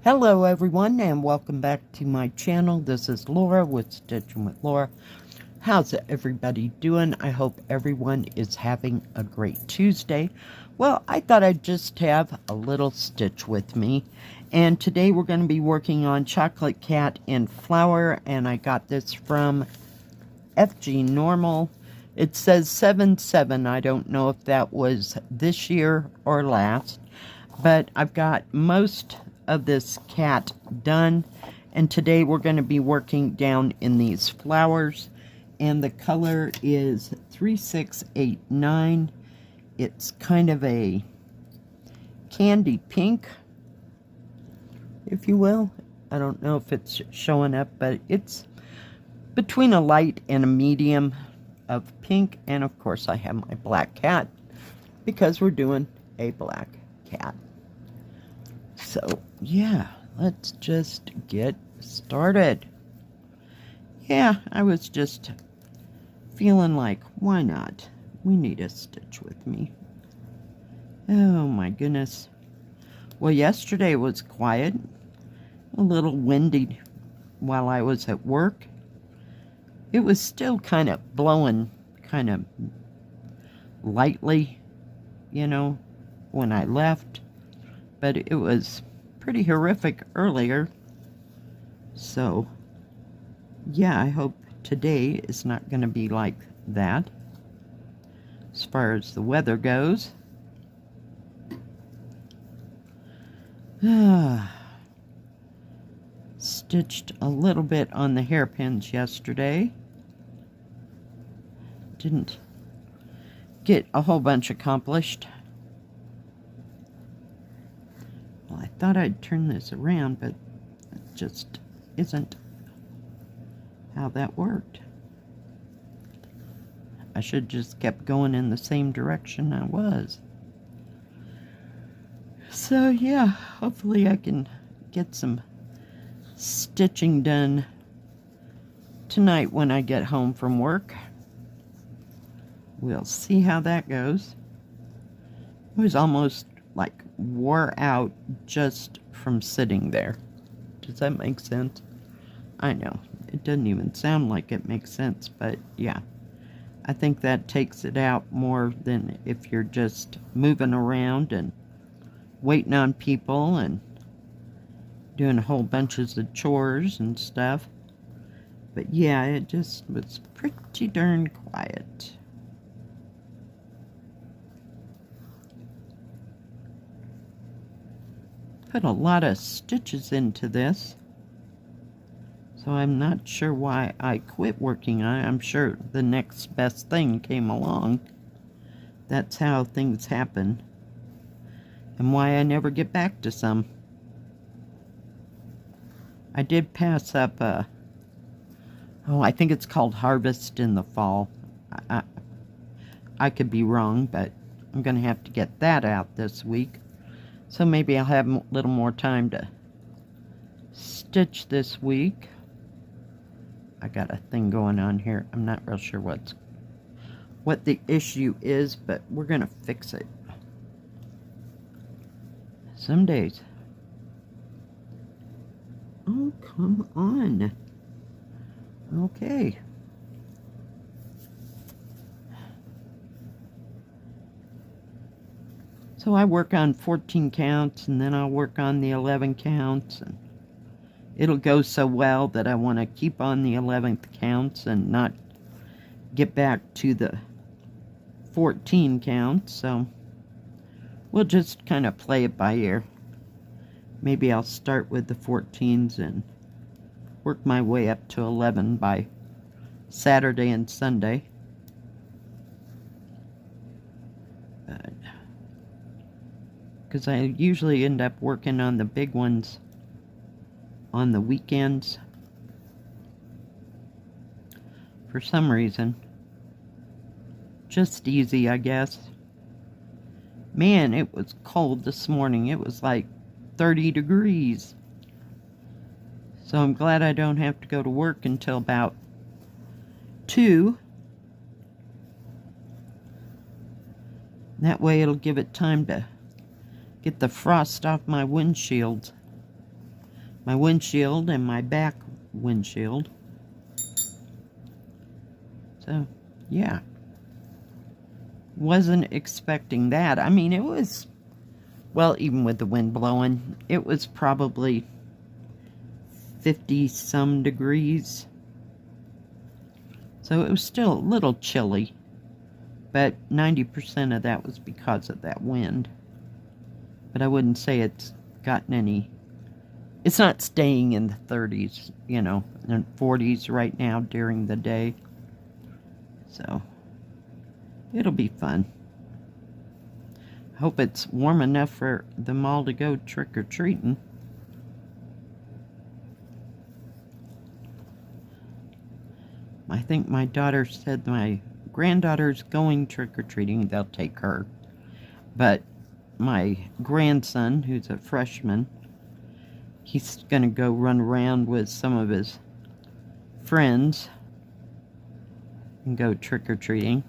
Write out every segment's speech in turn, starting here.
Hello everyone and welcome back to my channel. This is Laura with Stitchin with Laura. How's everybody doing? I hope everyone is having a great Tuesday. Well, I thought I'd just have a little stitch with me. And today we're going to be working on Chocolate Cat in Flower, and I got this from FGNormal. It says 7/7. I don't know if that was this year or last, but I've got most of this cat done, and today we're going to be working down in these flowers, and the color is 3689. It's kind of a candy pink, if you will. I don't know if it's showing up, but it's between a light and a medium of pink. And of course I have my black cat because we're doing a black cat. So, yeah, let's just get started. Yeah, I was just feeling like, why not? We need a stitch with me. Oh, my goodness. Well, yesterday was quiet, a little windy while I was at work. It was still kind of blowing kind of lightly, you know, when I left. But it was pretty horrific earlier. So, yeah, I hope today is not going to be like that as far as the weather goes. Stitched a little bit on the hairpins yesterday. Didn't get a whole bunch accomplished. Well, I thought I'd turn this around, but it just isn't how that worked. I should just kept going in the same direction I was. So yeah, hopefully I can get some stitching done tonight when I get home from work. We'll see how that goes. It was almost like wore out just from sitting there. Does that make sense? I know, it doesn't even sound like it makes sense, but yeah. I think that takes it out more than if you're just moving around and waiting on people and doing whole bunches of chores and stuff. But yeah, it just was pretty darn quiet. Put a lot of stitches into this, so I'm not sure why I quit working on it. I'm sure the next best thing came along. That's how things happen, and why I never get back to some. I did pass up I think it's called Harvest in the Fall. I could be wrong, but I'm gonna have to get that out this week. So maybe I'll have a little more time to stitch this week. I got a thing going on here. I'm not real sure what the issue is, but we're gonna fix it. Some days. Oh, come on. Okay. So I work on 14 counts, and then I'll work on the 11 counts, and it'll go so well that I want to keep on the 11th counts and not get back to the 14 counts. So we'll just kind of play it by ear. Maybe I'll start with the 14s and work my way up to 11 by Saturday and Sunday. Because I usually end up working on the big ones on the weekends for some reason. Just easy, I guess. Man, it was cold this morning. It was like 30 degrees. So I'm glad I don't have to go to work until about 2. That way it'll give it time to get the frost off my windshield. my windshield and my back windshield. So, yeah. Wasn't expecting that. I mean, it was, well, even with the wind blowing, it was probably 50-some degrees. So it was still a little chilly. But 90% of that was because of that wind. But I wouldn't say it's gotten any... It's not staying in the 30s, you know, and 40s right now during the day. So, it'll be fun. Hope it's warm enough for them all to go trick-or-treating. I think my daughter said my granddaughter's going trick-or-treating. They'll take her. But my grandson, who's a freshman, he's going to go run around with some of his friends and go trick-or-treating.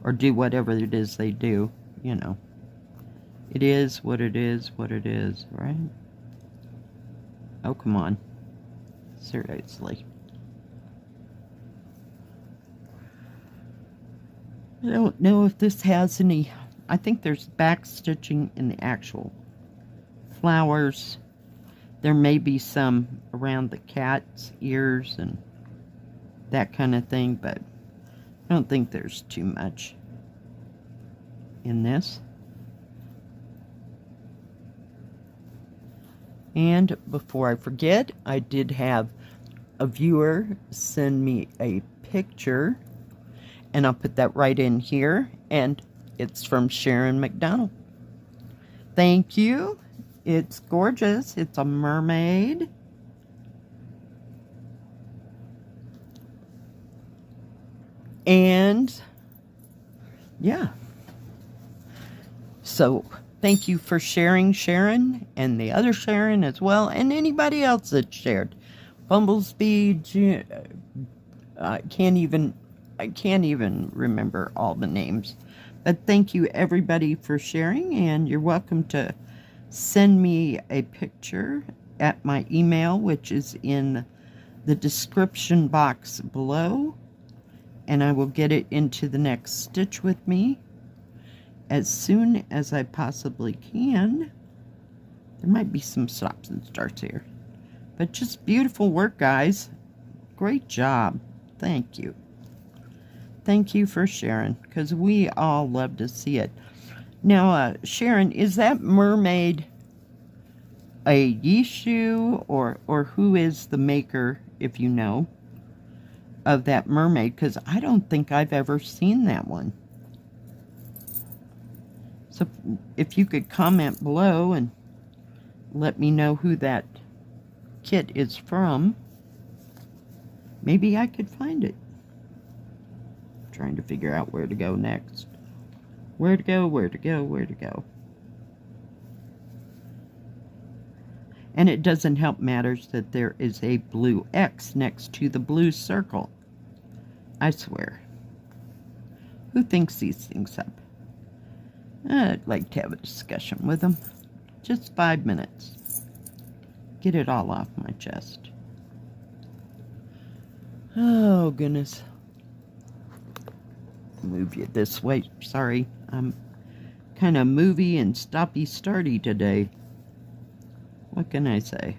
Or do whatever it is they do, you know. It is what it is, right? Oh, come on. Seriously. I don't know if this has any... I think there's back stitching in the actual flowers. There may be some around the cat's ears and that kind of thing, but I don't think there's too much in this. And before I forget, I did have a viewer send me a picture, and I'll put that right in here, and it's from Sharon McDonald. Thank you. It's gorgeous. It's a mermaid. And yeah. So thank you for sharing, Sharon, and the other Sharon as well, and anybody else that shared. Bumblebee, I can't even remember all the names. But thank you everybody for sharing, and you're welcome to send me a picture at my email, which is in the description box below, and I will get it into the next Stitch with Me as soon as I possibly can. There might be some stops and starts here, but just beautiful work, guys. Great job. Thank you. Thank you for sharing, because we all love to see it. Now, Sharon, is that mermaid a Yishu, or who is the maker, if you know, of that mermaid? Because I don't think I've ever seen that one. So if you could comment below and let me know who that kit is from, maybe I could find it. I'm trying to figure out where to go next. Where to go, where to go, where to go. And it doesn't help matters that there is a blue X next to the blue circle. I swear. Who thinks these things up? I'd like to have a discussion with them. Just 5 minutes. Get it all off my chest. Oh, goodness. Move you this way. Sorry, I'm kind of movie and stoppy-starty today. What can I say?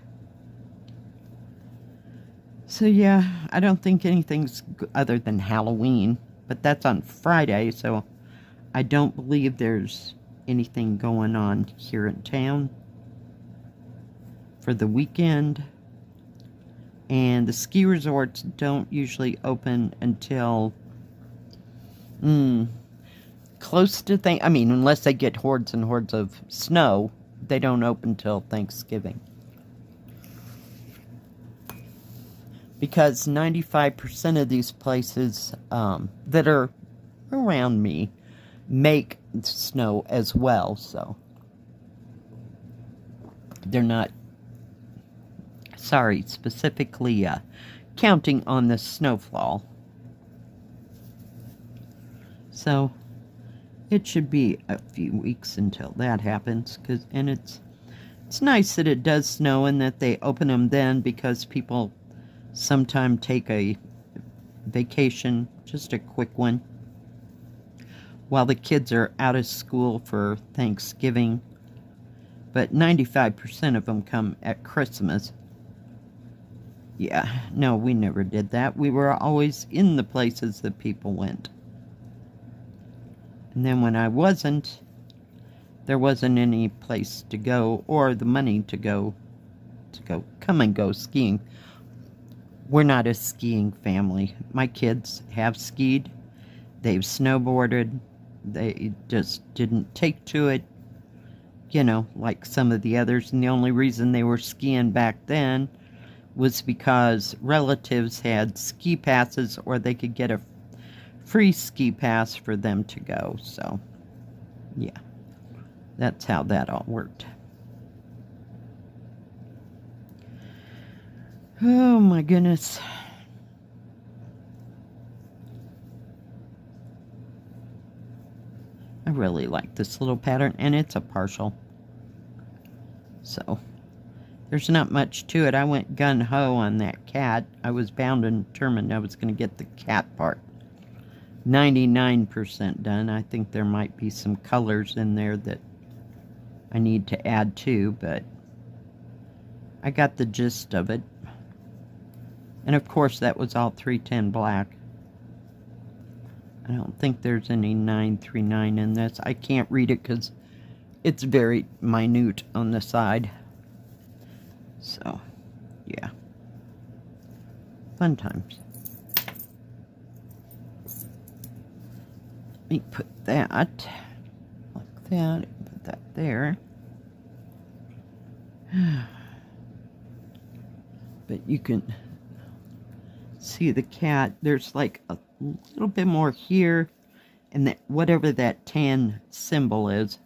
So yeah, I don't think anything's other than Halloween, but that's on Friday, so I don't believe there's anything going on here in town for the weekend. And the ski resorts don't usually open until close to unless they get hordes and hordes of snow, they don't open till Thanksgiving. Because 95% of these places that are around me make snow as well, so they're not, specifically counting on the snowfall. So it should be a few weeks until that happens, and it's It's nice that it does snow and that they open them then, because people sometimes take a vacation, just a quick one, while the kids are out of school for Thanksgiving. But 95% of them come at Christmas. Yeah, no, we never did that. We were always in the places that people went. And then when I wasn't, there wasn't any place to go or the money to come and go skiing. We're not a skiing family. My kids have skied. They've snowboarded. They just didn't take to it, you know, like some of the others. And the only reason they were skiing back then was because relatives had ski passes, or they could get a free ski pass for them to go. So, yeah, that's how that all worked. Oh my goodness. I really like this little pattern, and it's a partial. So, there's not much to it. I went gun-ho on that cat. I was bound and determined I was going to get the cat part. 99% done. I think there might be some colors in there that I need to add to, but I got the gist of it. And of course, that was all 310 black. I don't think there's any 939 in this. I can't read it because it's very minute on the side. So, yeah. Fun times. Let me put that like that. Put that there. But you can see the cat. There's like a little bit more here, and that whatever that tan symbol is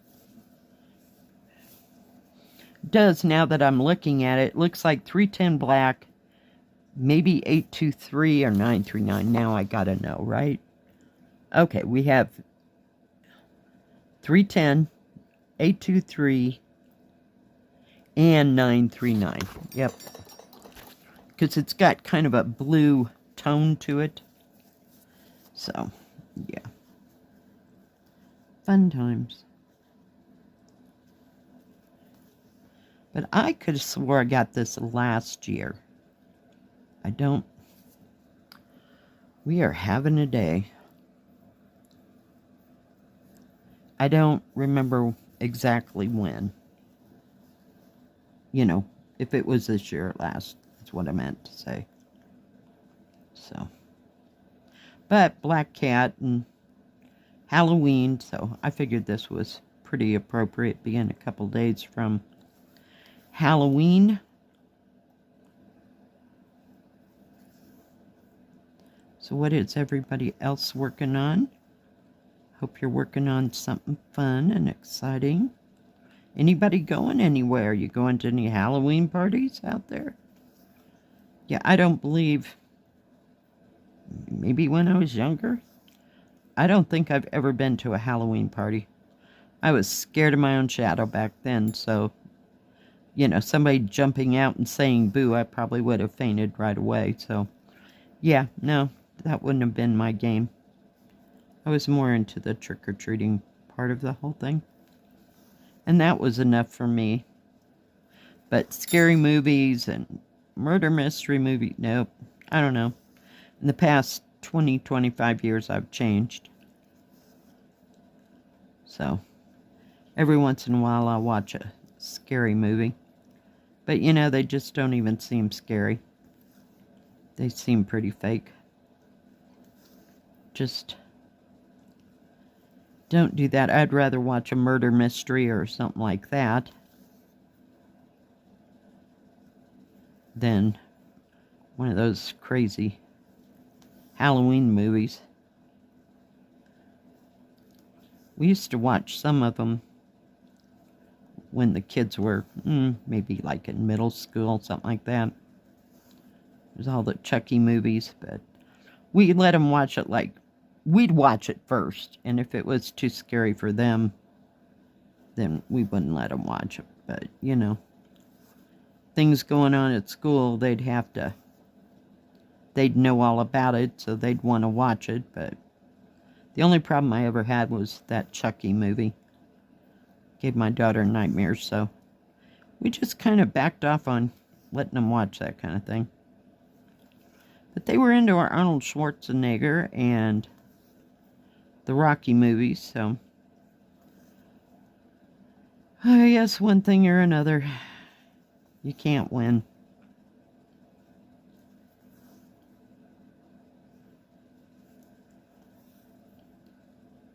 does, now that I'm looking at it, looks like 310 black, maybe 823 or 939. Now I gotta know, right? Okay, we have 310, 823, and 939. Yep. Because it's got kind of a blue tone to it. So, yeah. Fun times. But I could have swore I got this last year. I don't. We are having a day. I don't remember exactly when. You know, if it was this year or last. That's what I meant to say. So. But Black Cat and Halloween, so I figured this was pretty appropriate, being a couple days from Halloween. So what is everybody else working on? Hope you're working on something fun and exciting. Anybody going anywhere? You going to any Halloween parties out there? Yeah, I don't believe, maybe when I was younger, I don't think I've ever been to a Halloween party. I was scared of my own shadow back then, so, you know, somebody jumping out and saying boo, I probably would have fainted right away. So, yeah, no, that wouldn't have been my game. I was more into the trick-or-treating part of the whole thing. And that was enough for me. But scary movies and murder mystery movie, nope. I don't know. In the past 20, 25 years, I've changed. So, every once in a while, I'll watch a scary movie. But, you know, they just don't even seem scary. They seem pretty fake. Just don't do that. I'd rather watch a murder mystery or something like that than one of those crazy Halloween movies. We used to watch some of them when the kids were maybe like in middle school, something like that. There's all the Chucky movies, but we let them watch it like, we'd watch it first, and if it was too scary for them, then we wouldn't let them watch it. But, you know, things going on at school, they'd know all about it, so they'd want to watch it. But the only problem I ever had was that Chucky movie. Gave my daughter nightmares, so we just kind of backed off on letting them watch that kind of thing. But they were into our Arnold Schwarzenegger and the Rocky movies, so I guess one thing or another, you can't win.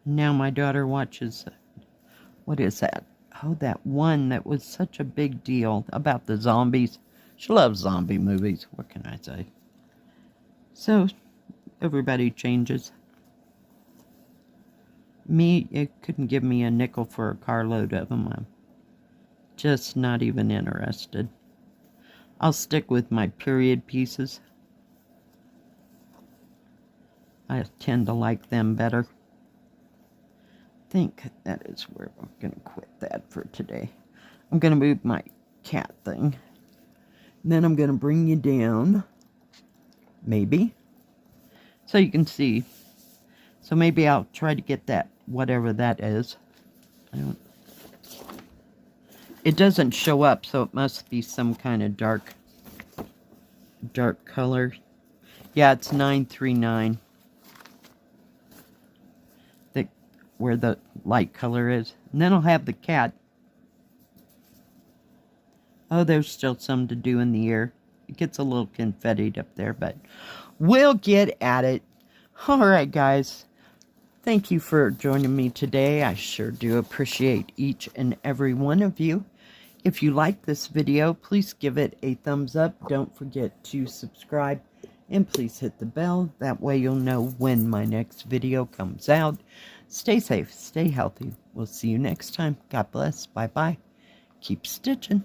Now my daughter watches, what is that? Oh, that one that was such a big deal about the zombies. She loves zombie movies. What can I say? So, everybody changes. Me, it couldn't give me a nickel for a carload of them. I'm just not even interested. I'll stick with my period pieces. I tend to like them better. I think that is where I'm going to quit that for today. I'm going to move my cat thing. And then I'm going to bring you down. Maybe. So you can see. So maybe I'll try to get that, whatever that is. It doesn't show up, so it must be some kind of dark color. Yeah, it's 939. Where the light color is. And then I'll have the cat. Oh, there's still some to do in the ear. It gets a little confettied up there, but we'll get at it. Alright, guys. Thank you for joining me today. I sure do appreciate each and every one of you. If you like this video, please give it a thumbs up. Don't forget to subscribe. And please hit the bell. That way you'll know when my next video comes out. Stay safe. Stay healthy. We'll see you next time. God bless. Bye-bye. Keep stitching.